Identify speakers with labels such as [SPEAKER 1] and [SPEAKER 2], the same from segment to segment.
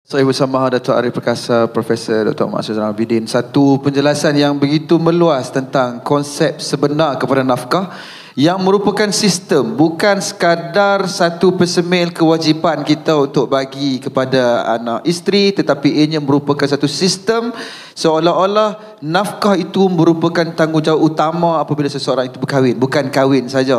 [SPEAKER 1] Saya bersama Datuk Arif Perkasa, Profesor Dr. Muhammad Zainal Abidin. Satu penjelasan yang begitu meluas tentang konsep sebenar kepada nafkah yang merupakan sistem, bukan sekadar satu persemil kewajipan kita untuk bagi kepada anak isteri, tetapi ianya merupakan satu sistem seolah-olah nafkah itu merupakan tanggungjawab utama apabila seseorang itu berkahwin. Bukan kahwin saja,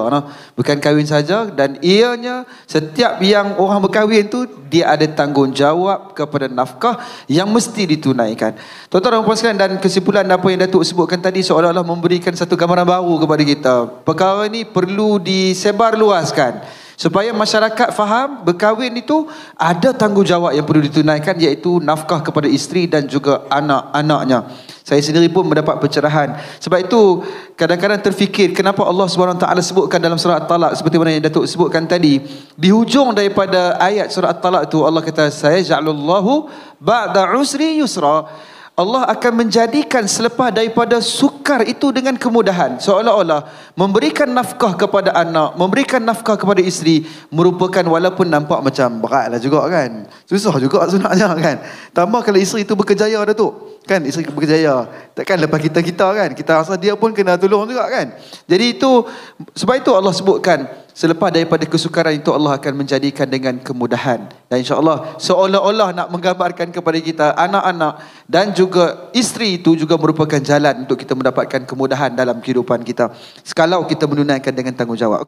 [SPEAKER 1] bukan kahwin saja, dan ianya setiap yang orang berkahwin tu dia ada tanggungjawab kepada nafkah yang mesti ditunaikan. Tuan-tuan dan puan sekalian, dan kesimpulan apa yang Datuk sebutkan tadi seolah-olah memberikan satu gambaran baru kepada kita. Perkara ini perlu disebarluaskan supaya masyarakat faham berkahwin itu ada tanggungjawab yang perlu ditunaikan, iaitu nafkah kepada isteri dan juga anak-anaknya. Saya sendiri pun mendapat pencerahan. Sebab itu kadang-kadang terfikir kenapa Allah SWT sebutkan dalam surah At-Talaq seperti mana yang Datuk sebutkan tadi. Di hujung daripada ayat surah At-Talaq itu Allah kata, sayaj'alullahu ba'da usri yusra. Allah akan menjadikan selepas daripada sukar itu dengan kemudahan. Seolah-olah memberikan nafkah kepada anak, memberikan nafkah kepada isteri merupakan, walaupun nampak macam beratlah juga kan, susah juga sebenarnya kan. Tambah kalau isteri itu berkejaya, Datuk, kan, isteri berkejaya, takkan lepas kita kan, kita rasa dia pun kena tolong juga kan. Jadi itu, sebab itu Allah sebutkan selepas daripada kesukaran itu Allah akan menjadikan dengan kemudahan. Dan insya-Allah seolah-olah nak menggambarkan kepada kita anak-anak dan juga isteri itu juga merupakan jalan untuk kita mendapatkan kemudahan dalam kehidupan kita, sekalau kita menunaikan dengan tanggungjawab.